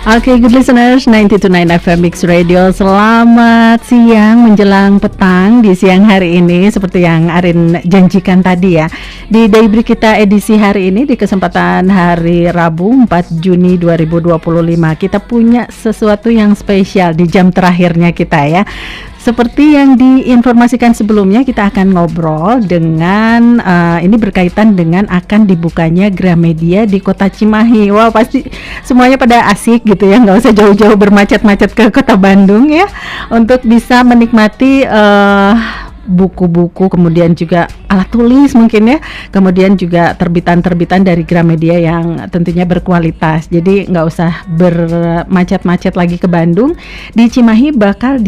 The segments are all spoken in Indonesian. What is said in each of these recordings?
Oke, good listeners, 92.9 FM Mix Radio. Selamat siang menjelang petang di siang hari ini. Seperti yang Arin janjikan tadi ya, di Daybreak kita edisi hari ini, di kesempatan hari Rabu 4 Juni 2025, kita punya sesuatu yang spesial di jam terakhirnya kita ya. Seperti yang diinformasikan sebelumnya, kita akan ngobrol dengan ini berkaitan dengan akan dibukanya Gramedia di Kota Cimahi. Wah, pasti semuanya pada asik gitu ya, nggak usah jauh-jauh bermacet-macet ke Kota Bandung ya, untuk bisa menikmati buku-buku, kemudian juga alat tulis mungkin ya, kemudian juga terbitan-terbitan dari Gramedia yang tentunya berkualitas. Jadi nggak usah bermacet-macet lagi ke Bandung. Di Cimahi bakal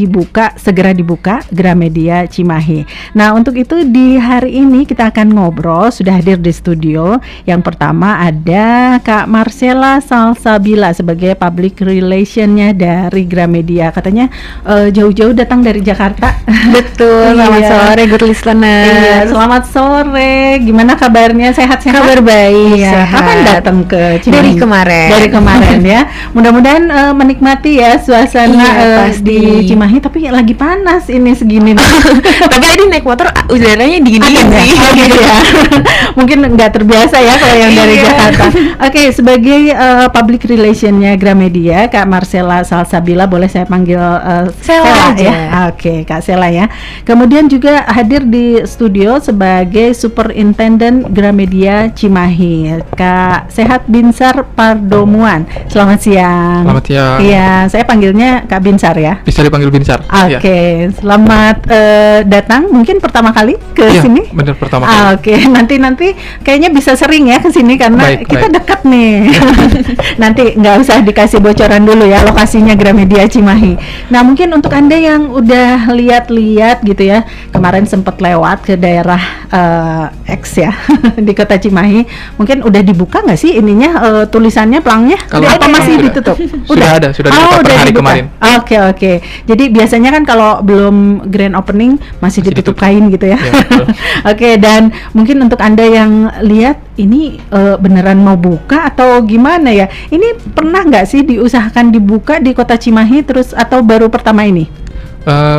segera dibuka Gramedia Cimahi. Nah, untuk itu di hari ini kita akan ngobrol, sudah hadir di studio. Yang pertama ada Kak Marcella Salsabila sebagai public relationnya dari Gramedia. Katanya jauh-jauh datang dari Jakarta. Betul. Selamat sore, good listener. Iya, selamat sore. Gimana kabarnya? Sehat-sehat? Kabar baik. Iya. Sehat. Kapan datang ke Cimahi? Dari kemarin ya. Mudah-mudahan menikmati ya suasana di Cimahi. Tapi lagi panas ini segini. Tapi tadi naik motor udaranya dingin-dingin sih. Gitu ya. Mungkin nggak terbiasa ya kalau yang dari Jakarta. Oke, sebagai public relationnya Gramedia, Kak Marcella Salsabila, boleh saya panggil Sela ya? Oke, Kak Sela ya. Kemudian juga hadir di studio sebagai Superintendent Gramedia Cimahi, Kak Sehat Binsar Pardomuan. Selamat siang. Selamat siang. Iya, saya panggilnya Kak Binsar ya. Bisa dipanggil Binsar. Oke, selamat datang. Mungkin pertama kali ke sini. Benar, pertama kali. Oke, nanti kayaknya bisa sering ya ke sini karena kita dekat nih. Nanti nggak usah dikasih bocoran dulu ya lokasinya Gramedia Cimahi. Nah, mungkin untuk Anda yang udah lihat-lihat gitu ya, kemarin sempat lewat ke daerah X ya di Kota Cimahi, mungkin udah dibuka nggak sih ininya, tulisannya, pelangnya? Apa masih ditutup? Sudah dibuka per hari kemarin. Oke. Jadi biasanya kan kalau belum grand opening masih ditutup kain gitu ya. Oke, dan mungkin untuk Anda yang lihat ini beneran mau buka atau gimana ya? Ini pernah nggak sih diusahakan dibuka di Kota Cimahi terus atau baru pertama ini?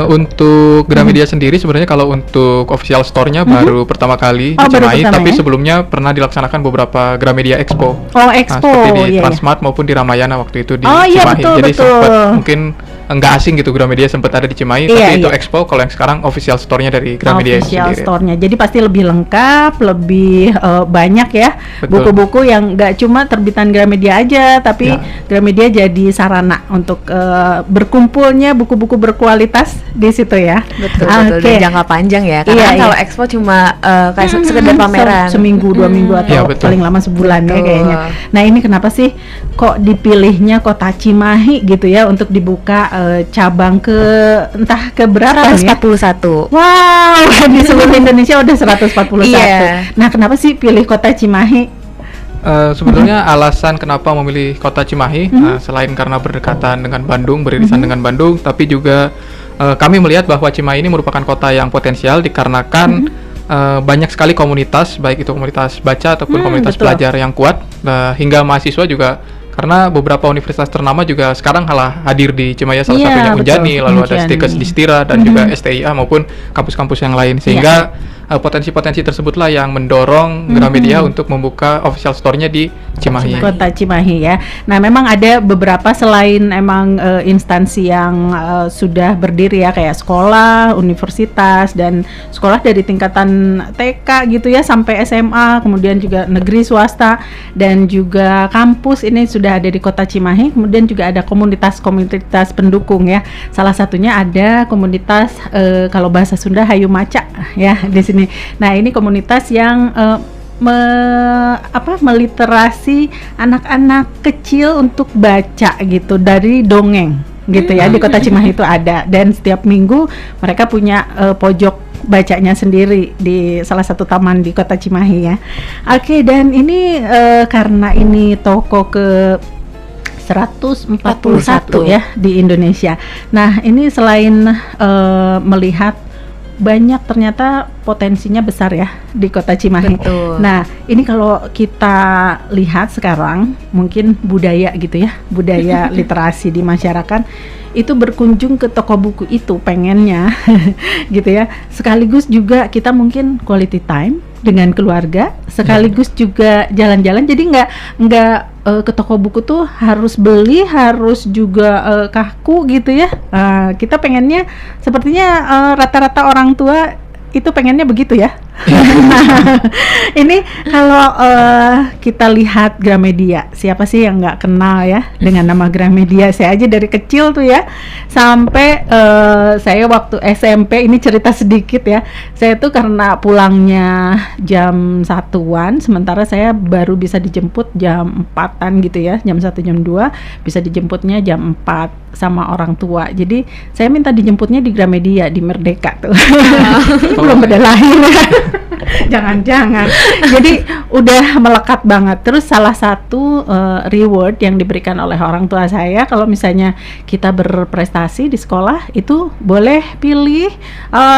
Untuk Gramedia sendiri sebenarnya kalau untuk official store-nya baru pertama kali di Cimahi, tapi sebelumnya pernah dilaksanakan beberapa Gramedia Expo. Expo. Seperti di Transmart maupun di Ramayana waktu itu di Cimahi. Jadi sempat mungkin nggak asing gitu, Gramedia sempat ada di Cimahi, tapi itu Expo. Kalau yang sekarang official store-nya dari Gramedia official sendiri. Store-nya. Jadi pasti lebih lengkap, lebih banyak ya. Betul. Buku-buku yang nggak cuma terbitan Gramedia aja, tapi Gramedia jadi sarana untuk berkumpulnya buku-buku berkualitas di situ ya. Betul. Dan jangka panjang ya. Karena kalau Expo cuma kayak sekedar pameran. Seminggu, 2 minggu atau paling lama sebulan ya kayaknya. Nah, ini kenapa sih kok dipilihnya Kota Cimahi gitu ya untuk dibuka cabang ke entah ke berapa 141. Wow, di seluruh Indonesia udah 141. Nah, kenapa sih pilih Kota Cimahi? Sebetulnya alasan kenapa memilih Kota Cimahi, selain karena berdekatan dengan Bandung, beririsan dengan Bandung, tapi juga kami melihat bahwa Cimahi ini merupakan kota yang potensial dikarenakan banyak sekali komunitas, baik itu komunitas baca ataupun komunitas belajar yang kuat, hingga mahasiswa juga. Karena beberapa universitas ternama juga sekarang hadir di Cimahi, salah satunya Unjani, lalu ada Stikes Distira dan juga STIA maupun kampus-kampus yang lain, sehingga potensi-potensi tersebutlah yang mendorong Gramedia untuk membuka official store-nya di Cimahi. Kota Cimahi ya. Nah, memang ada beberapa selain emang instansi yang sudah berdiri ya, kayak sekolah, universitas, dan sekolah dari tingkatan TK gitu ya sampai SMA, kemudian juga negeri swasta, dan juga kampus ini sudah ada di Kota Cimahi. Kemudian juga ada komunitas-komunitas pendukung ya. Salah satunya ada komunitas kalau bahasa Sunda Hayu Maca ya di sini. Nah, ini komunitas yang meliterasi anak-anak kecil untuk baca gitu dari dongeng gitu ya. Di Kota Cimahi itu ada, dan setiap minggu mereka punya pojok bacanya sendiri di salah satu taman di Kota Cimahi ya. Oke, dan ini karena ini toko ke 141 ya di Indonesia. Nah, ini selain melihat banyak ternyata potensinya besar ya di Kota Cimahi. Betul. Nah, ini kalau kita lihat sekarang mungkin budaya gitu ya, budaya literasi di masyarakat itu berkunjung ke toko buku itu pengennya gitu ya. Sekaligus juga kita mungkin quality time dengan keluarga, sekaligus juga jalan-jalan. Jadi nggak ke toko buku tuh harus beli, harus juga kaku gitu ya. Kita pengennya sepertinya rata-rata orang tua itu pengennya begitu ya. Ini kalau kita lihat Gramedia, siapa sih yang nggak kenal ya dengan nama Gramedia? Saya aja dari kecil tuh ya, sampai saya waktu SMP, ini cerita sedikit ya, saya tuh karena pulangnya jam 1-an, sementara saya baru bisa dijemput jam 4-an gitu ya, jam 1 jam 2, bisa dijemputnya jam 4 sama orang tua. Jadi saya minta dijemputnya di Gramedia di Merdeka tuh. Ini belum pada lahir ya. Jangan-jangan. Jadi udah melekat banget. Terus salah satu reward yang diberikan oleh orang tua saya kalau misalnya kita berprestasi di sekolah itu boleh pilih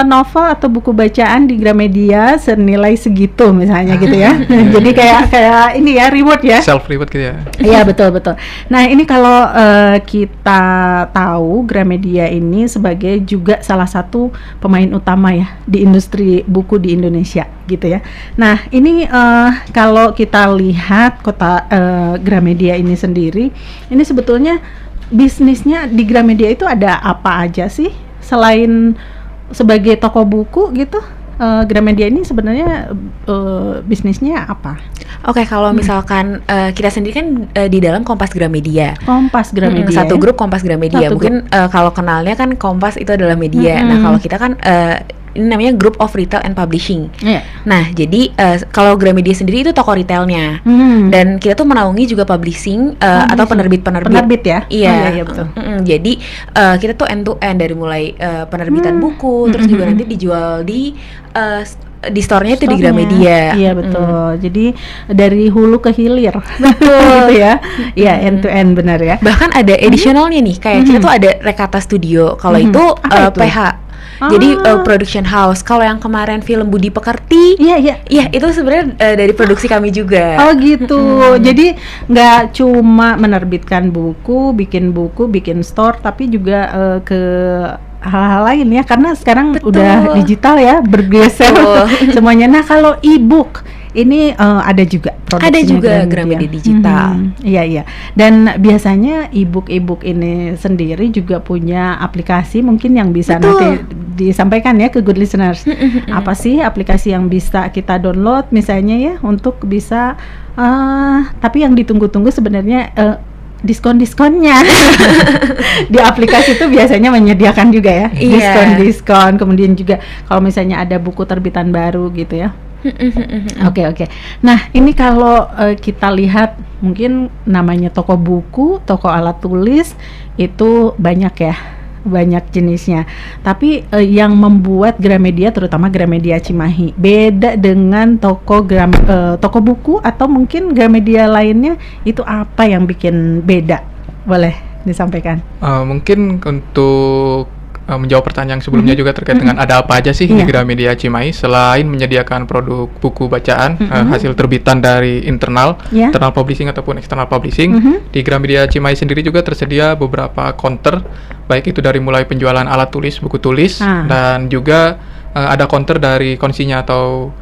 novel atau buku bacaan di Gramedia senilai segitu misalnya gitu ya. Jadi kayak ini ya reward ya. Self reward gitu ya. Iya betul. Nah ini kalau kita tahu Gramedia ini sebagai juga salah satu pemain utama ya di industri buku di Indonesia gitu ya. Nah ini kalau kita lihat kota Gramedia ini sendiri, ini sebetulnya bisnisnya di Gramedia itu ada apa aja sih selain sebagai toko buku gitu? Gramedia ini sebenarnya bisnisnya apa? Oke, kalau misalkan kita sendiri kan di dalam Kompas Gramedia. Kompas Gramedia. Satu grup Kompas Gramedia. Satu Mungkin kalau kenalnya kan Kompas itu adalah media. Nah, kalau kita kan ini namanya Group of Retail and Publishing. Yeah. Nah, jadi kalau Gramedia sendiri itu toko retailnya. Dan kita tuh menaungi juga publishing atau penerbit-penerbit. Penerbit ya? Iya, iya betul. Jadi kita tuh end to end dari mulai penerbitan buku, terus juga nanti dijual di store-nya itu di Gramedia. Iya betul. Jadi dari hulu ke hilir. Betul. Gitu ya. Iya end to end benar ya. Bahkan ada additionalnya nih, kayak kita tuh ada Rekata Studio. Kalau itu PH. Jadi production house. Kalau yang kemarin film Budi Pekerti, iya itu sebenarnya dari produksi kami juga. Oh gitu. Jadi nggak cuma menerbitkan buku, bikin store, tapi juga ke hal-hal lain ya. Karena sekarang udah digital ya, bergeser semuanya. Nah kalau e-book ini ada juga produksinya. Ada juga Gramedia digital. Iya. Dan biasanya e-book ini sendiri juga punya aplikasi mungkin yang bisa nanti disampaikan ya ke good listeners. Apa sih aplikasi yang bisa kita download misalnya ya untuk bisa tapi yang ditunggu-tunggu sebenarnya diskon-diskonnya. Di aplikasi itu biasanya menyediakan juga ya diskon-diskon. Kemudian juga kalau misalnya ada buku terbitan baru gitu ya. Oke. Nah ini kalau kita lihat mungkin namanya toko buku, toko alat tulis itu banyak ya, banyak jenisnya. Tapi yang membuat Gramedia, terutama Gramedia Cimahi, beda dengan toko buku atau mungkin Gramedia lainnya, itu apa yang bikin beda? Boleh disampaikan? Mungkin untuk menjawab pertanyaan sebelumnya juga terkait dengan ada apa aja sih di Gramedia Cimahi selain menyediakan produk buku bacaan hasil terbitan dari internal publishing ataupun external publishing. Di Gramedia Cimahi sendiri juga tersedia beberapa counter, baik itu dari mulai penjualan alat tulis, buku tulis, dan juga ada counter dari konsinya atau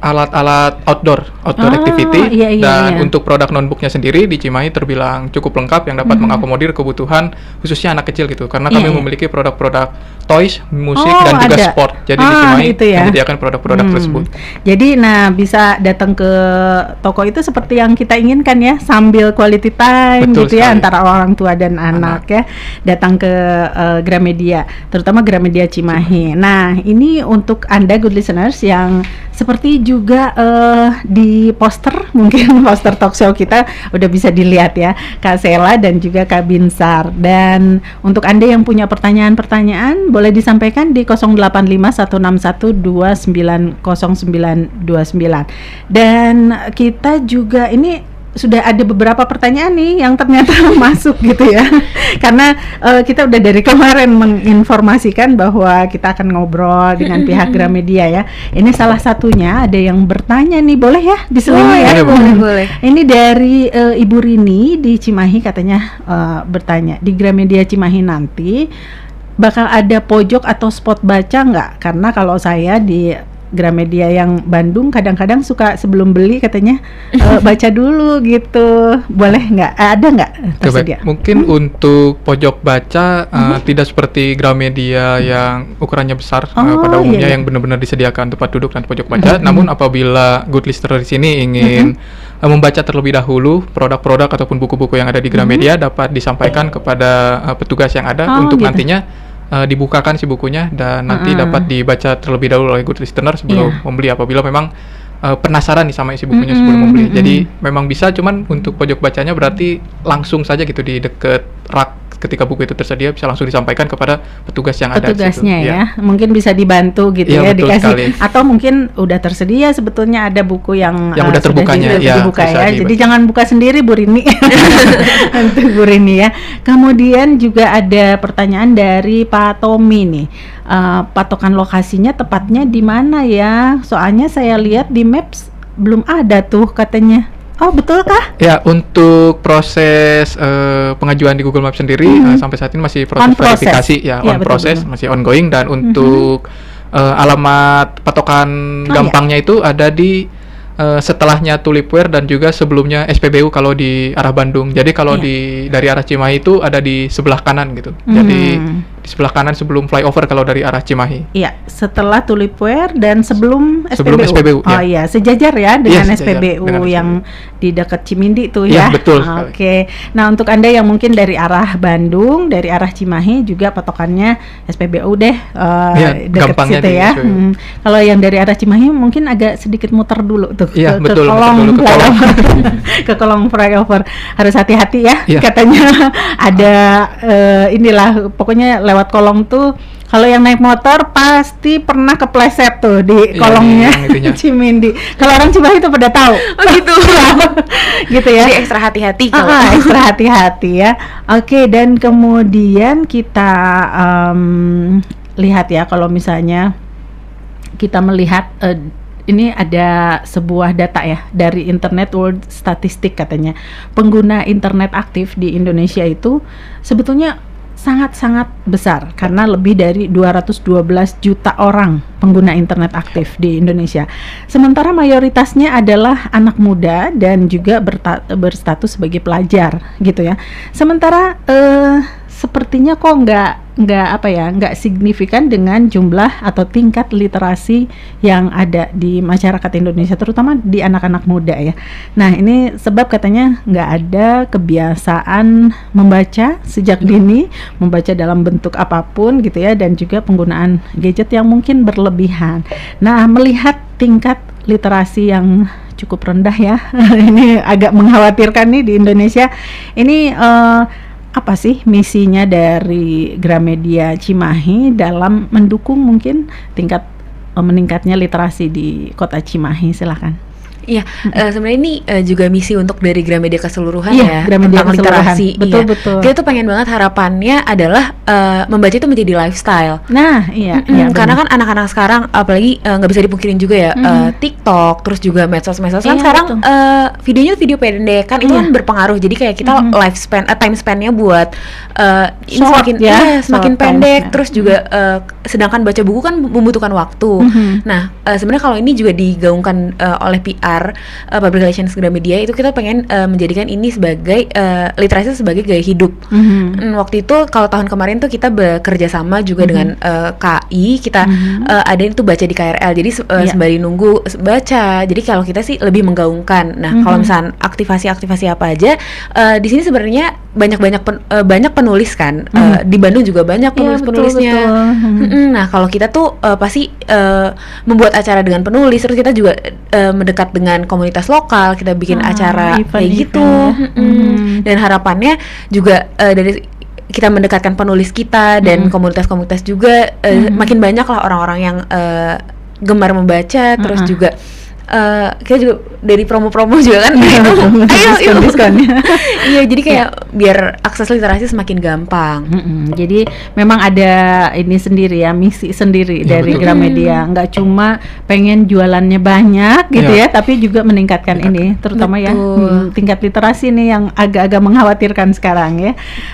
alat-alat outdoor activity. Dan untuk produk notebooknya sendiri di Cimahi terbilang cukup lengkap yang dapat mengakomodir kebutuhan khususnya anak kecil gitu, karena kami memiliki produk-produk toys, musik, dan juga sport. Jadi di Cimahi menyediakan produk-produk tersebut. Jadi bisa datang ke toko itu seperti yang kita inginkan ya, sambil quality time. Betul gitu sekali. Ya antara orang tua dan anak ya, datang ke Gramedia, terutama Gramedia Cimahi. Nah ini untuk Anda good listeners yang seperti juga di poster, mungkin poster talk show kita udah bisa dilihat ya, Kak Sela dan juga Kak Binsar. Dan untuk Anda yang punya pertanyaan-pertanyaan boleh disampaikan di 085161290929. Dan kita juga ini sudah ada beberapa pertanyaan nih yang ternyata masuk gitu ya. Karena kita udah dari kemarin menginformasikan bahwa kita akan ngobrol dengan pihak Gramedia ya. Ini salah satunya ada yang bertanya nih, boleh ya diselingi ya? Boleh. Ini dari Ibu Rini di Cimahi katanya bertanya, di Gramedia Cimahi nanti bakal ada pojok atau spot baca nggak? Karena kalau saya di Gramedia yang Bandung kadang-kadang suka sebelum beli katanya baca dulu gitu, boleh nggak? Ada nggak tersedia? Mungkin untuk pojok baca tidak seperti Gramedia yang ukurannya besar pada umumnya yang benar-benar disediakan tempat duduk dan pojok baca. Namun apabila good listener di sini ingin membaca terlebih dahulu produk-produk ataupun buku-buku yang ada di Gramedia dapat disampaikan kepada petugas yang ada untuk nantinya dibukakan si bukunya dan nanti dapat dibaca terlebih dahulu oleh good listener sebelum membeli apabila memang penasaran nih sama isi bukunya sebelum membeli. Jadi memang bisa, cuman untuk pojok bacanya berarti langsung saja gitu di deket rak ketika buku itu tersedia bisa langsung disampaikan kepada petugas yang ada. Petugasnya ya, mungkin bisa dibantu gitu ya dikasih sekali. Atau mungkin udah tersedia sebetulnya ada buku yang udah terbukanya dibuka ya. Jadi jangan buka sendiri Bu Rini. Untuk Bu Rini ya. Kemudian juga ada pertanyaan dari Pak Tommy nih. Patokan lokasinya tepatnya di mana ya? Soalnya saya lihat di Maps belum ada tuh katanya. Oh, betul kah? Ya, untuk proses pengajuan di Google Maps sendiri sampai saat ini masih proses verifikasi ya, proses, masih ongoing. Dan untuk alamat patokan gampangnya itu ada di setelahnya Tulipware dan juga sebelumnya SPBU kalau di arah Bandung. Jadi kalau dari arah Cimahi itu ada di sebelah kanan gitu. Jadi di sebelah kanan sebelum flyover kalau dari arah Cimahi. Iya, setelah Tulipware dan sebelum SPBU. Oh iya, sejajar ya dengan SPBU dengan yang di dekat Cimindi tuh ya. Iya, betul. Oke. Nah, untuk Anda yang mungkin dari arah Bandung, dari arah Cimahi juga patokannya SPBU deh, dekat situ ya. Kalau yang dari arah Cimahi mungkin agak sedikit muter dulu tuh ke kolong flyover. Ke kolong flyover. Harus hati-hati ya. Katanya ada inilah pokoknya lewat kolong tuh kalau yang naik motor pasti pernah kepleset tuh di kolongnya Cimindi. Kalau orang Cimahi itu pada tahu. Oh gitu. Gitu ya. Jadi ekstra hati-hati kalau. Ekstra hati-hati ya. Oke, dan kemudian kita lihat ya kalau misalnya kita melihat ini ada sebuah data ya dari Internet World Statistic katanya. Pengguna internet aktif di Indonesia itu sebetulnya sangat-sangat besar karena lebih dari 212 juta orang pengguna internet aktif di Indonesia. Sementara mayoritasnya adalah anak muda dan juga berstatus sebagai pelajar gitu ya. Sementara sepertinya kok nggak signifikan dengan jumlah atau tingkat literasi yang ada di masyarakat Indonesia, terutama di anak-anak muda ya. Nah, ini sebab katanya nggak ada kebiasaan membaca sejak dini, membaca dalam bentuk apapun gitu ya, dan juga penggunaan gadget yang mungkin berlebihan. Nah, melihat tingkat literasi yang cukup rendah ya, ini agak mengkhawatirkan nih di Indonesia. Ini apa sih misinya dari Gramedia Cimahi dalam mendukung mungkin tingkat meningkatnya literasi di Kota Cimahi? Silakan. Iya, sebenarnya ini juga misi untuk dari Gramedia keseluruhan Gramedia tentang literasi. Betul. Kita tuh pengen banget harapannya adalah membaca itu menjadi lifestyle. Nah, karena kan anak-anak sekarang apalagi nggak bisa dipungkirin juga ya, TikTok, terus juga medsos-medsos kan sekarang videonya video pendek kan itu kan berpengaruh. Jadi kayak kita time span-nya buat ini semakin pendek. Terus juga sedangkan baca buku kan membutuhkan waktu. Nah, sebenarnya kalau ini juga digaungkan oleh PR Public Relations Gramedia itu kita pengen menjadikan ini sebagai literasi sebagai gaya hidup. Waktu itu kalau tahun kemarin tuh kita bekerja sama juga dengan KI, kita ada itu baca di KRL. Jadi sembari nunggu baca. Jadi kalau kita sih lebih menggaungkan. Nah, kalau misalnya aktivasi-aktivasi apa aja di sini sebenarnya banyak penulis kan. Di Bandung juga banyak penulis-penulisnya. Nah, kalau kita tuh pasti membuat acara dengan penulis, terus kita juga mendekat dengan komunitas lokal, kita bikin acara kayak gitu. Dan harapannya juga dari kita mendekatkan penulis kita dan komunitas-komunitas juga makin banyak lah orang-orang yang gemar membaca, terus juga kita juga dari promo-promo juga kan. Ayo diskonnya. Iya, jadi kayak biar akses literasi semakin gampang. Jadi memang ada ini sendiri ya, misi sendiri dari Gramedia. Nggak cuma pengen jualannya banyak gitu ya, tapi juga meningkatkan ini, terutama ya tingkat literasi nih yang agak-agak mengkhawatirkan sekarang ya.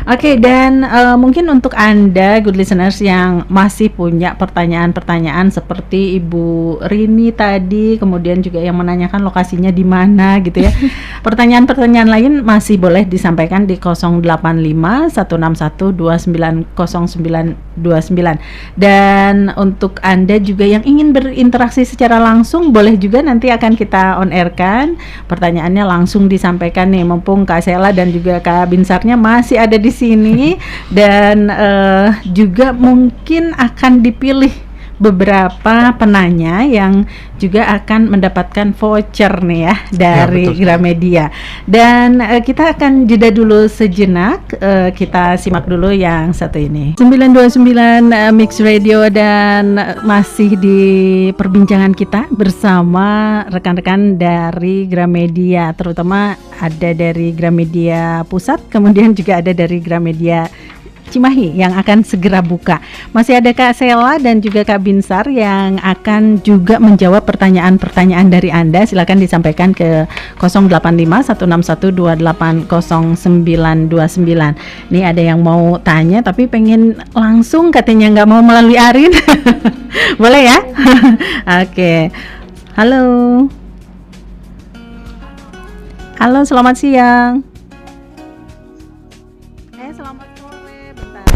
Oke, dan mungkin untuk Anda good listeners yang masih punya pertanyaan-pertanyaan seperti Ibu Rini tadi, kemudian juga yang menanyakan lokasinya di mana gitu ya. Pertanyaan-pertanyaan lain masih boleh disampaikan di 085 161 290929. Dan untuk Anda juga yang ingin berinteraksi secara langsung, boleh juga nanti akan kita on air-kan. Pertanyaannya langsung disampaikan nih, mumpung Kak Sela dan juga Kak Binsarnya masih ada di sini, dan juga mungkin akan dipilih beberapa penanya yang juga akan mendapatkan voucher nih ya dari Gramedia. Dan kita akan jeda dulu sejenak, kita simak dulu yang satu ini. 929 Mix Radio, dan masih di perbincangan kita bersama rekan-rekan dari Gramedia, terutama ada dari Gramedia Pusat, kemudian juga ada dari Gramedia Cimahi yang akan segera buka. Masih ada Kak Sela dan juga Kak Binsar yang akan juga menjawab pertanyaan-pertanyaan dari Anda. Silakan disampaikan ke 085 161 280929. Nih ada yang mau tanya tapi pengen langsung, katanya nggak mau melalui Arin. Boleh ya? Oke. Halo. Halo, selamat siang. Selamat sore, bentar.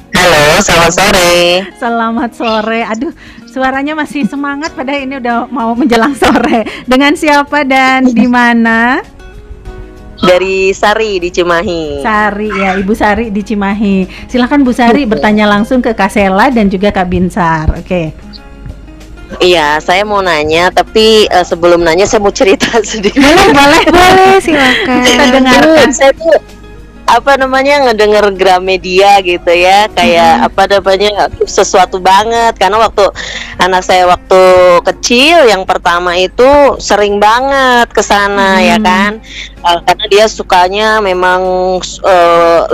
Halo, selamat sore. Selamat sore. Aduh, suaranya masih semangat padahal ini udah mau menjelang sore. Dengan siapa dan di mana? Dari Sari di Cimahi. Sari ya, Ibu Sari di Cimahi. Silakan Bu Sari bertanya langsung ke Kak Sela dan juga Kak Binsar. Oke. Iya, saya mau nanya, tapi sebelum nanya saya mau cerita sedikit. Boleh, silakan. Kita dengarkan. Saya tuh ngedenger Gramedia gitu ya, kayak sesuatu banget, karena waktu anak saya waktu kecil yang pertama itu sering banget ke sana ya kan, karena dia sukanya memang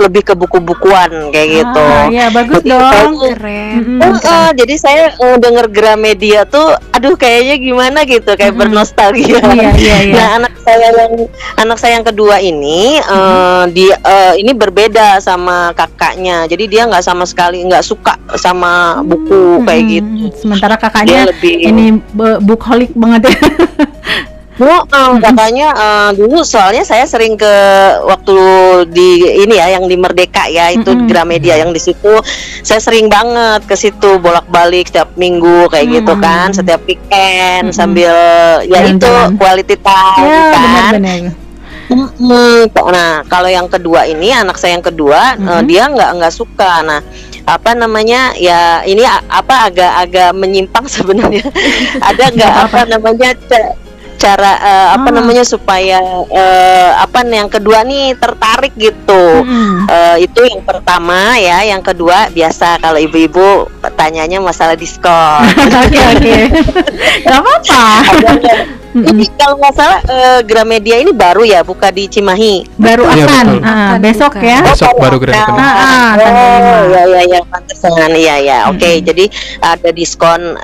lebih ke buku-bukuan kayak gitu. Ya bagus jadi dong, keren. Jadi saya denger Gramedia tuh, aduh kayaknya gimana gitu, kayak bernostalgia. Iya. Nah anak saya yang kedua ini dia ini berbeda sama kakaknya, jadi dia nggak sama sekali nggak suka sama buku kayak gitu. Sementara kakaknya ini bookaholic banget ya. Kakaknya dulu soalnya saya sering ke waktu di ini ya, yang di Merdeka ya, itu Gramedia yang di situ saya sering banget ke situ bolak-balik setiap minggu kayak gitu kan, setiap weekend sambil itu quality time kan. Bener. Nah kalau yang kedua ini, anak saya yang kedua, dia nggak suka. Nah ya ini agak menyimpang sebenarnya. Ada nggak cara supaya yang kedua nih tertarik gitu. Itu yang pertama ya. Yang kedua, biasa kalau ibu-ibu tanyanya masalah diskon. Oke. Gak apa-apa. Ini kalau nggak salah Gramedia ini baru ya buka di Cimahi. Baru akan besok ya. Besok baru Gramedia. Ya pantesan ya. Oke, jadi ada diskon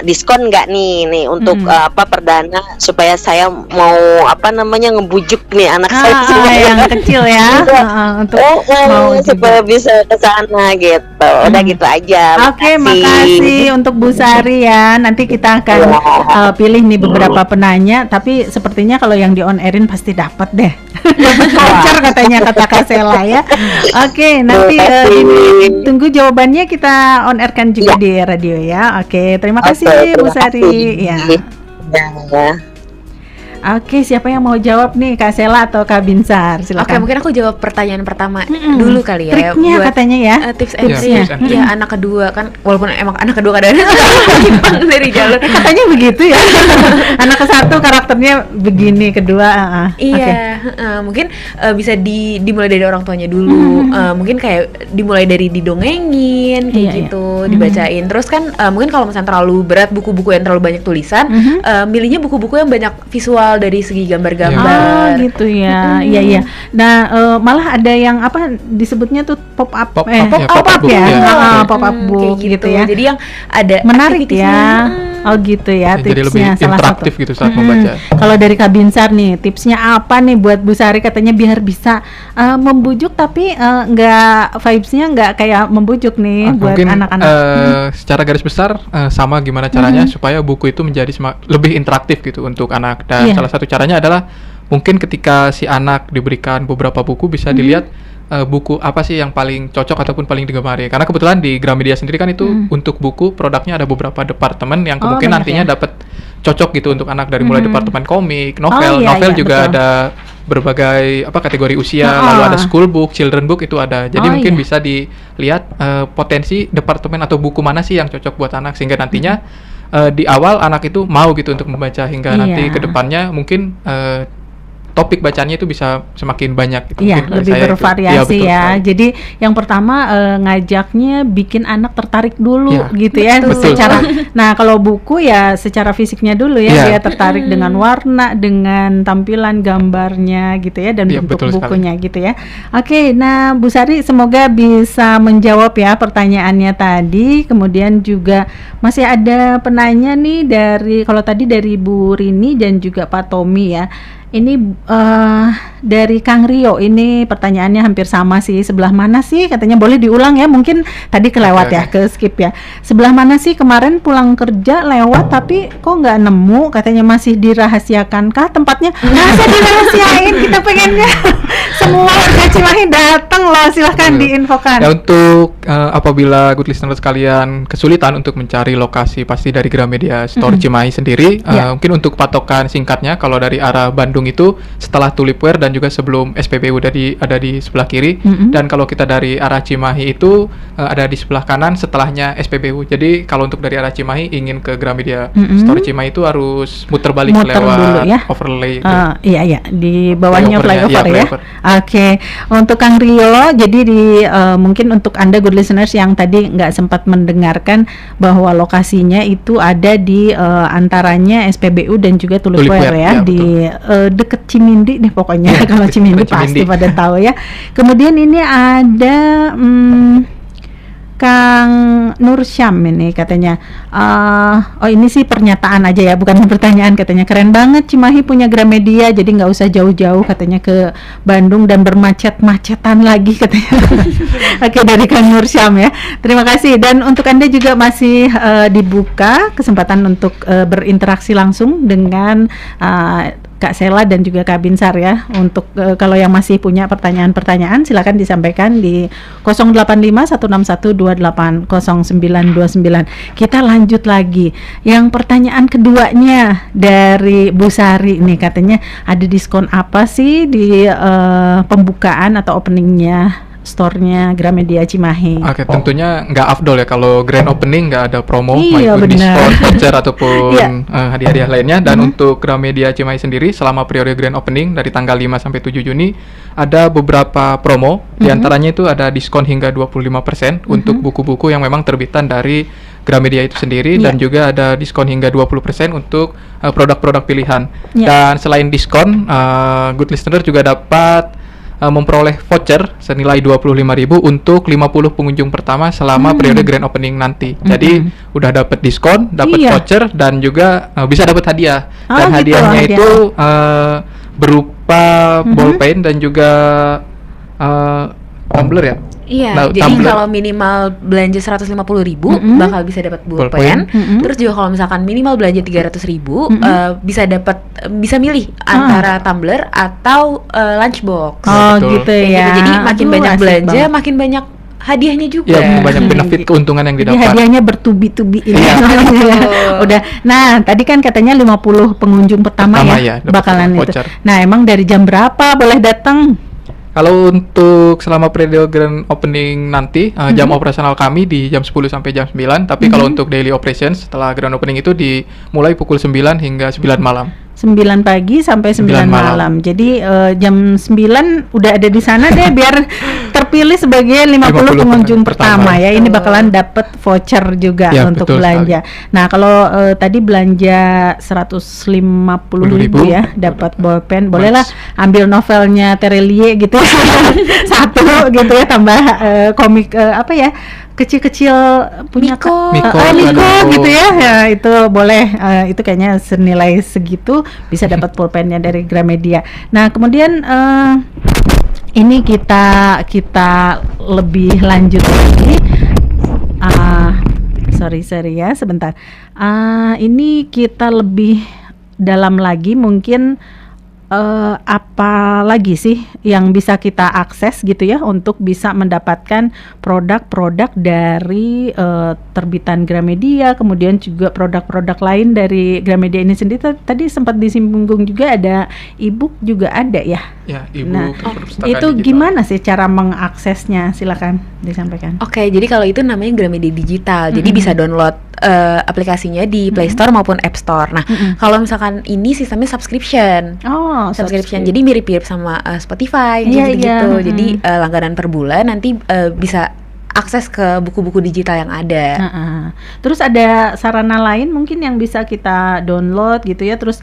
nggak nih untuk perdana, supaya saya mau ngebujuk nih anak saya yang kecil ya, untuk mau supaya bisa ke sana gitu. Udah gitu aja. Oke, makasih untuk Bu Sari ya. Nanti kita akan pilih nih beberapa penanya, tapi sepertinya kalau yang di on airin pasti dapat deh. Voucher katanya, kata Kak Sela ya. Oke, nanti tunggu jawabannya, kita on air kan juga di radio ya. Oke, terima kasih Bu Sari ya. Oke, siapa yang mau jawab nih, Kak Sela atau Kak Binsar? Silakan. Oke, mungkin aku jawab pertanyaan pertama dulu kali ya. Triknya buat, katanya ya. Tips and trick. Ya, anak kedua kan, walaupun emang anak kedua kadang-kadang menyimpang dari jalur. Katanya begitu ya. Anak ke satu karakternya begini, kedua. Iya. mungkin bisa dimulai dari orang tuanya dulu. Mungkin kayak dimulai dari didongengin kayak gitu, dibacain. Terus kan mungkin kalau misalnya terlalu berat, buku-buku yang terlalu banyak tulisan, milihnya buku-buku yang banyak visual dari segi gambar-gambar. Gitu ya. Iya. Nah, malah ada yang apa disebutnya tuh pop up ya. Pop up book gitu ya. Jadi yang ada menarik ya. Oh gitu ya, tipsnya jadi lebih interaktif gitu saat membaca. Kalau dari Kak Binsar nih, tipsnya apa nih buat Bu Sari, katanya biar bisa membujuk tapi nggak vibes-nya nggak kayak membujuk nih buat mungkin, anak-anak. Secara garis besar sama gimana caranya supaya buku itu menjadi lebih interaktif gitu untuk anak. Dan salah satu caranya adalah mungkin ketika si anak diberikan beberapa buku bisa dilihat buku apa sih yang paling cocok ataupun paling digemari. Karena kebetulan di Gramedia sendiri kan itu untuk buku produknya ada beberapa departemen yang kemungkinan nantinya dapat cocok gitu untuk anak, dari mulai departemen komik, novel juga betul. Ada berbagai kategori usia, lalu ada school book, children book itu ada. Jadi mungkin bisa dilihat potensi departemen atau buku mana sih yang cocok buat anak, sehingga nantinya di awal anak itu mau gitu untuk membaca, hingga nanti ke depannya mungkin topik bacanya itu bisa semakin banyak gitu. Iya, lebih bervariasi ya. Jadi yang pertama ngajaknya bikin anak tertarik dulu gitu ya. Betul. Nah, kalau buku ya secara fisiknya dulu ya, dia tertarik dengan warna, dengan tampilan gambarnya gitu ya, dan bentuk bukunya sekali. Gitu ya. Oke, nah Bu Sari semoga bisa menjawab ya pertanyaannya tadi. Kemudian juga masih ada penanya nih kalau tadi dari Bu Rini dan juga Pak Tommy ya. Ini dari Kang Rio, ini pertanyaannya hampir sama sih. Sebelah mana sih, katanya boleh diulang ya, mungkin tadi kelewat ke skip ya. Sebelah mana sih kemarin pulang kerja lewat tapi kok nggak nemu, katanya masih dirahasiakan kah tempatnya? Masa dirahasiain, kita pengennya semua warga Cimahi datang loh, silahkan diinfokan. Ya, untuk apabila good listener sekalian kesulitan untuk mencari lokasi pasti dari Gramedia Store Cimahi sendiri, mungkin untuk patokan singkatnya kalau dari arah Bandung itu setelah Tulipware dan juga sebelum SPBU ada di sebelah kiri, dan kalau kita dari arah Cimahi itu ada di sebelah kanan setelahnya SPBU. Jadi kalau untuk dari arah Cimahi ingin ke Gramedia Store Cimahi itu harus muter balik lewat overlay itu. Iya, di bawahnya flyover ya. Oke. Untuk Kang Rio, jadi mungkin untuk Anda good listeners yang tadi nggak sempat mendengarkan bahwa lokasinya itu ada di antaranya SPBU dan juga Tulipware ya, di deket Cimindi deh pokoknya. Kalau Cimindi pasti pada tahu ya. Kemudian ini ada Kang Nur Syam ini katanya, ini sih pernyataan aja ya, bukan pertanyaan. Katanya keren banget Cimahi punya Gramedia, jadi nggak usah jauh-jauh katanya ke Bandung dan bermacet-macetan lagi katanya. Oke, dari Kang Nur Syam ya, terima kasih. Dan untuk Anda juga masih dibuka kesempatan untuk berinteraksi langsung dengan Kak Sela dan juga Kak Binsar ya. Untuk kalau yang masih punya pertanyaan-pertanyaan silakan disampaikan di 0851612800929. Kita lanjut lagi. Yang pertanyaan keduanya dari Bu Sari nih, katanya ada diskon apa sih di pembukaan atau openingnya store-nya Gramedia Cimahi? Oke, tentunya nggak afdol ya kalau grand opening nggak ada promo, maupun diskon, voucher ataupun hadiah-hadiah lainnya. Dan untuk Gramedia Cimahi sendiri selama periode grand opening dari tanggal 5 sampai 7 Juni ada beberapa promo. Di antaranya itu ada diskon hingga 25% untuk buku-buku yang memang terbitan dari Gramedia itu sendiri, dan juga ada diskon hingga 20% untuk produk-produk pilihan. Dan selain diskon, good listener juga dapat memperoleh voucher senilai 25.000 untuk 50 pengunjung pertama selama periode grand opening nanti. Jadi udah dapat diskon, dapat voucher, dan juga bisa dapat hadiah. Dan hadiahnya itu berupa ballpen dan juga tumbler ya. Iya, jadi kalau minimal belanja 150.000 bakal bisa dapat pulpen. Terus juga kalau misalkan minimal belanja 300.000 bisa milih antara tumbler atau lunchbox. Gitu ya. Jadi makin banyak belanja, makin banyak hadiahnya juga. Ya, banyak benefit keuntungan yang didapat. Jadi hadiahnya bertubi-tubi ini. Udah. Nah, tadi kan katanya 50 pengunjung pertama ya bakalan itu. Nah, emang dari jam berapa boleh datang? Kalau untuk selama periode grand opening nanti, jam operasional kami di jam 10 sampai jam 9. Tapi kalau untuk daily operations setelah grand opening itu dimulai pukul 9 hingga 9 malam. 9 pagi sampai 9 malam. Jadi jam 9 udah ada di sana deh biar terpilih sebagai 50 pengunjung pertama ya. Ini bakalan dapat voucher juga ya, untuk belanja. Sekali. Nah, kalau tadi belanja 150.000 ya, dapat bolpen. Bolehlah ambil novelnya Terelie gitu. Satu gitu ya, tambah komik apa ya? Kecil-kecil punya Miko gitu ya, itu boleh, itu kayaknya senilai segitu bisa dapat pulpennya dari Gramedia. Nah kemudian ini kita lebih lanjut lagi, sorry ya sebentar, ini kita lebih dalam lagi mungkin. Apa lagi sih yang bisa kita akses gitu ya untuk bisa mendapatkan produk-produk dari terbitan Gramedia, kemudian juga produk-produk lain dari Gramedia ini sendiri. Tadi sempat disinggung juga ada e-book juga ada ya. Ya, e-book. Nah, itu digital. Gimana sih cara mengaksesnya? Silakan disampaikan. Oke, jadi kalau itu namanya Gramedia Digital. Jadi bisa download aplikasinya di Play Store maupun App Store. Nah, kalau misalkan ini sistemnya subscription. Subscription. Jadi mirip-mirip sama Spotify gitu. Jadi langganan per bulan nanti bisa akses ke buku-buku digital yang ada. Terus ada sarana lain mungkin yang bisa kita download gitu ya. Terus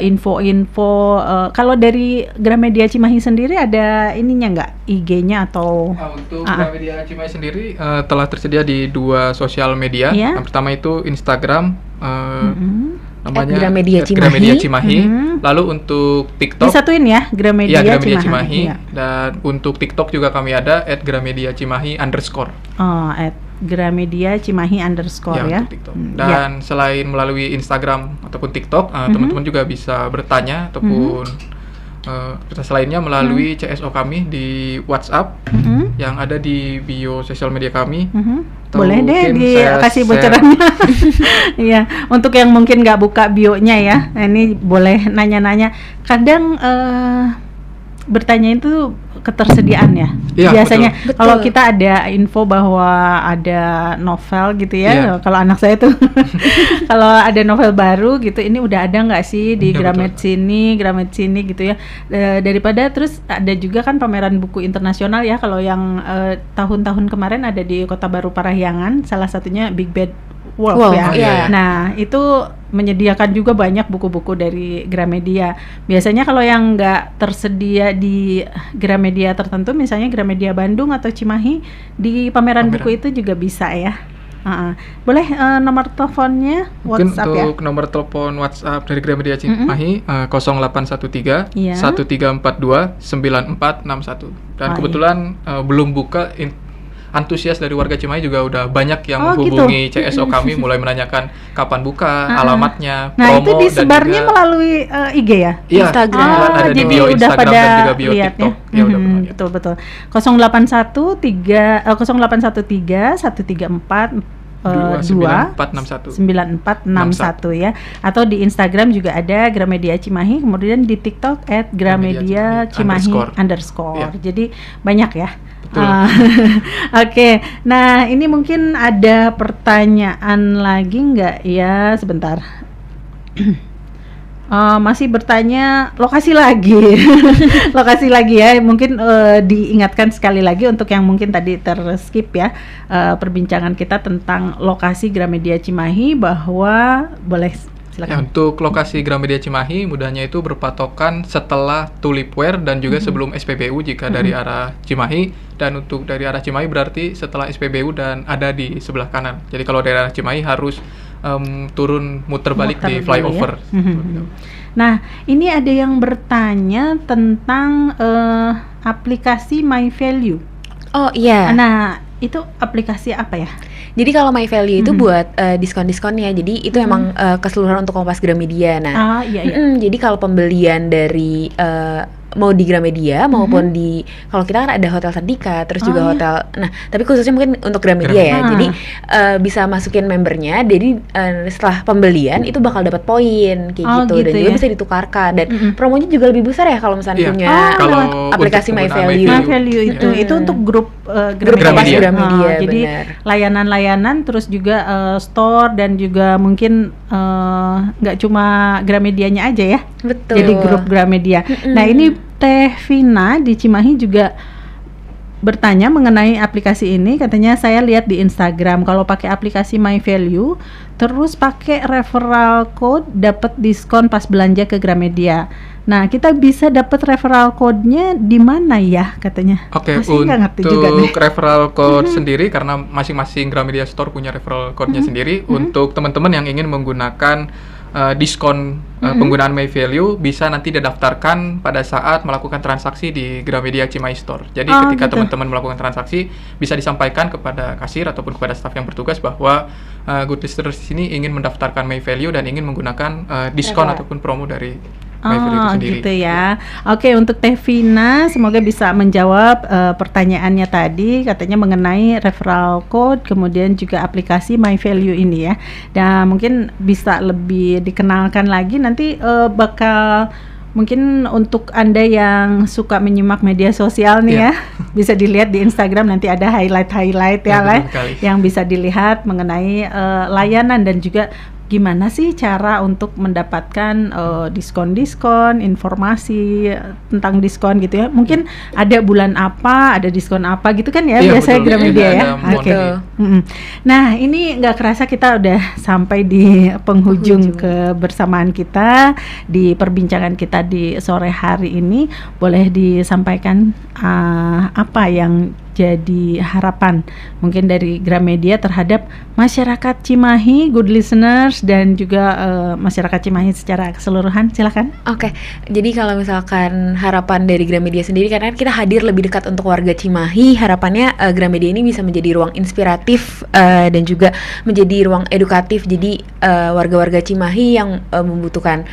info-info kalau dari Gramedia Cimahi sendiri ada ininya nggak, IG-nya atau? Untuk Gramedia Cimahi sendiri telah tersedia di 2 sosial media. Yang pertama itu Instagram. Namanya Gramedia Cimahi. Lalu untuk TikTok disatuin ya, Gramedia Cimahi. Dan untuk TikTok juga kami ada @Gramedia Cimahi _ @Gramedia Cimahi _ ya. Dan selain melalui Instagram ataupun TikTok, teman-teman juga bisa bertanya ataupun selainnya melalui CSO kami di WhatsApp yang ada di bio sosial media kami. Boleh deh dikasih bocorannya. Iya, untuk yang mungkin nggak buka bionya ya, ini boleh nanya-nanya. Kadang bertanya itu ketersediaan ya. Biasanya kalau kita ada info bahwa ada novel gitu ya, kalau anak saya tuh kalau ada novel baru gitu, ini udah ada nggak sih di Gramet sini gitu ya. Daripada terus ada juga kan pameran buku internasional ya, kalau yang tahun-tahun kemarin ada di Kota Baru Parahyangan, salah satunya Big Bad Wolf ya. Nah, itu menyediakan juga banyak buku-buku dari Gramedia. Biasanya kalau yang nggak tersedia di Gramedia tertentu, misalnya Gramedia Bandung atau Cimahi, di pameran buku itu juga bisa ya. Boleh nomor teleponnya WhatsApp ya? Untuk nomor telepon WhatsApp dari Gramedia Cimahi 0813 1342 9461. Dan kebetulan belum buka. Antusias dari warga Cimahi juga udah banyak yang menghubungi CSO kami, mulai menanyakan kapan buka, alamatnya, promo. Nah, itu disebarnya dan juga melalui IG ya? Instagram. Ada di bio Instagram dan juga bio TikTok. Ya, betul. 0813 134 9461 ya, atau di Instagram juga ada Gramedia Cimahi, kemudian di TikTok @Gramedia Cimahi _ Jadi banyak ya. Oke. Nah ini mungkin ada pertanyaan lagi nggak ya, sebentar. Masih bertanya lokasi lagi. Lokasi lagi ya, mungkin diingatkan sekali lagi untuk yang mungkin tadi terskip ya, perbincangan kita tentang lokasi Gramedia Cimahi, bahwa boleh silakan. Ya, untuk lokasi Gramedia Cimahi mudahnya itu berpatokan setelah Tulipware dan juga sebelum SPBU jika dari arah Cimahi, dan untuk dari arah Cimahi berarti setelah SPBU dan ada di sebelah kanan. Jadi kalau dari arah Cimahi harus turun muter balik di flyover. Ya? Nah, ini ada yang bertanya tentang aplikasi My Value. Oh iya. Nah, itu aplikasi apa ya? Jadi kalau My Value itu buat diskon-diskonnya. Jadi itu emang keseluruhan untuk Kompas Gramedia. Nah, iya. Jadi kalau pembelian dari mau di Gramedia maupun di, kalau kita kan ada Hotel Sandika, terus juga hotel. Nah, tapi khususnya mungkin untuk Gramedia ya. Jadi bisa masukin membernya. Jadi setelah pembelian itu bakal dapat poin kayak gitu, dan juga bisa ditukarkan. Dan promonya juga lebih besar ya kalau misalnya punya aplikasi My Value. My Value itu untuk grup Gramedia. Jadi layanan-layanan, terus juga store, dan juga mungkin nggak cuma Gramedianya aja ya. Betul. Jadi grup Gramedia. Nah, ini Teh Vina di Cimahi juga bertanya mengenai aplikasi ini. Katanya saya lihat di Instagram kalau pakai aplikasi My Value terus pakai referral code dapat diskon pas belanja ke Gramedia. Nah, kita bisa dapat referral code-nya di mana ya katanya? Oke, untuk referral code sendiri, karena masing-masing Gramedia Store punya referral code-nya sendiri. Untuk teman-teman yang ingin menggunakan diskon penggunaan My Value, bisa nanti didaftarkan pada saat melakukan transaksi di Gramedia Cimahi Store. Jadi ketika teman-teman melakukan transaksi, bisa disampaikan kepada kasir ataupun kepada staf yang bertugas bahwa good listeners di sini ingin mendaftarkan My Value dan ingin menggunakan diskon ataupun promo dari My Value itu sendiri. Gitu ya. Oke, untuk Teh Vina semoga bisa menjawab pertanyaannya tadi, katanya mengenai referral code, kemudian juga aplikasi My Value ini ya. Dan mungkin bisa lebih dikenalkan lagi nanti bakal mungkin untuk Anda yang suka menyimak media sosial nih ya, bisa dilihat di Instagram, nanti ada highlight ya yang bisa dilihat mengenai layanan dan juga gimana sih cara untuk mendapatkan diskon-diskon, informasi tentang diskon gitu ya. Mungkin ada bulan apa, ada diskon apa gitu kan ya, biasanya Gramedia ya. Oke. Nah, ini nggak kerasa kita udah sampai di penghujung kebersamaan kita di perbincangan kita di sore hari ini. Boleh disampaikan apa yang jadi harapan mungkin dari Gramedia terhadap masyarakat Cimahi, good listeners, dan juga masyarakat Cimahi secara keseluruhan? Silakan. Oke, jadi kalau misalkan harapan dari Gramedia sendiri, karena kita hadir lebih dekat untuk warga Cimahi, harapannya Gramedia ini bisa menjadi ruang inspiratif dan juga menjadi ruang edukatif. Jadi warga-warga Cimahi yang membutuhkan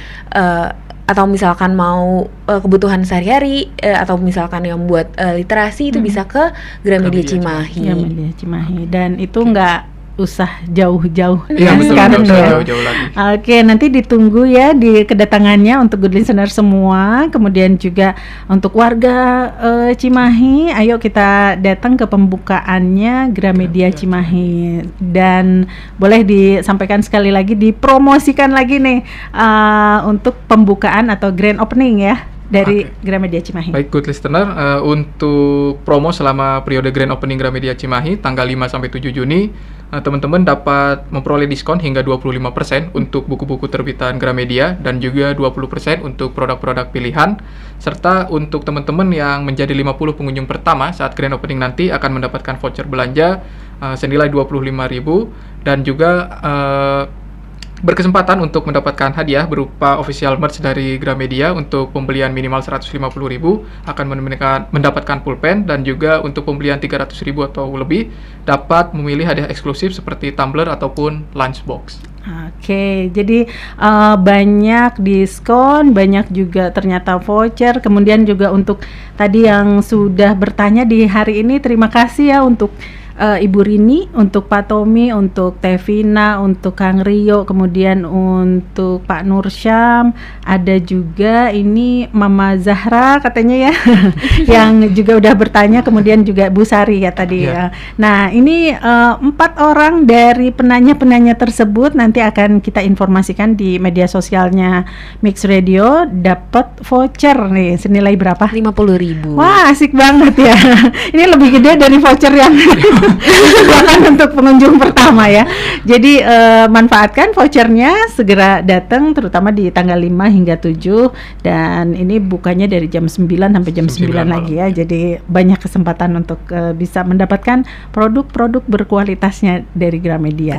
atau misalkan mau kebutuhan sehari-hari atau misalkan yang buat literasi itu bisa ke Gramedia Cimahi. Gramedia Cimahi, dan itu nggak usah jauh-jauh sekarang jauh-jauh lagi. Oke, nanti ditunggu ya di kedatangannya untuk good listener semua. Kemudian juga untuk warga Cimahi, ayo kita datang ke pembukaannya Gramedia Cimahi. Dan boleh disampaikan sekali lagi, dipromosikan lagi nih untuk pembukaan atau grand opening ya dari Gramedia Cimahi. Baik, good listener, untuk promo selama periode grand opening Gramedia Cimahi tanggal 5 sampai 7 Juni, teman-teman dapat memperoleh diskon hingga 25% untuk buku-buku terbitan Gramedia dan juga 20% untuk produk-produk pilihan, serta untuk teman-teman yang menjadi 50 pengunjung pertama saat grand opening nanti akan mendapatkan voucher belanja senilai 25.000 dan juga berkesempatan untuk mendapatkan hadiah berupa official merch dari Gramedia. Untuk pembelian minimal 150.000 akan mendapatkan pulpen, dan juga untuk pembelian 300.000 atau lebih dapat memilih hadiah eksklusif seperti tumbler ataupun lunchbox. Oke, jadi banyak diskon, banyak juga ternyata voucher. Kemudian juga untuk tadi yang sudah bertanya di hari ini, terima kasih ya untuk Ibu Rini, untuk Pak Tommy, untuk Teh Vina, untuk Kang Rio, kemudian untuk Pak Nursyam, ada juga ini Mama Zahra katanya ya, yang juga udah bertanya, kemudian juga Bu Sari ya tadi ya. Nah, ini 4 orang dari penanya-penanya tersebut nanti akan kita informasikan di media sosialnya Mix Radio, dapat voucher nih senilai berapa? 50.000. Wah, asik banget ya. Ini lebih gede dari voucher yang bahkan untuk pengunjung pertama ya. Jadi manfaatkan vouchernya, segera datang terutama di tanggal 5 hingga 7, dan ini bukanya dari jam 9 sampai jam 9 lagi ya. Jadi banyak kesempatan untuk bisa mendapatkan produk-produk berkualitasnya dari Gramedia.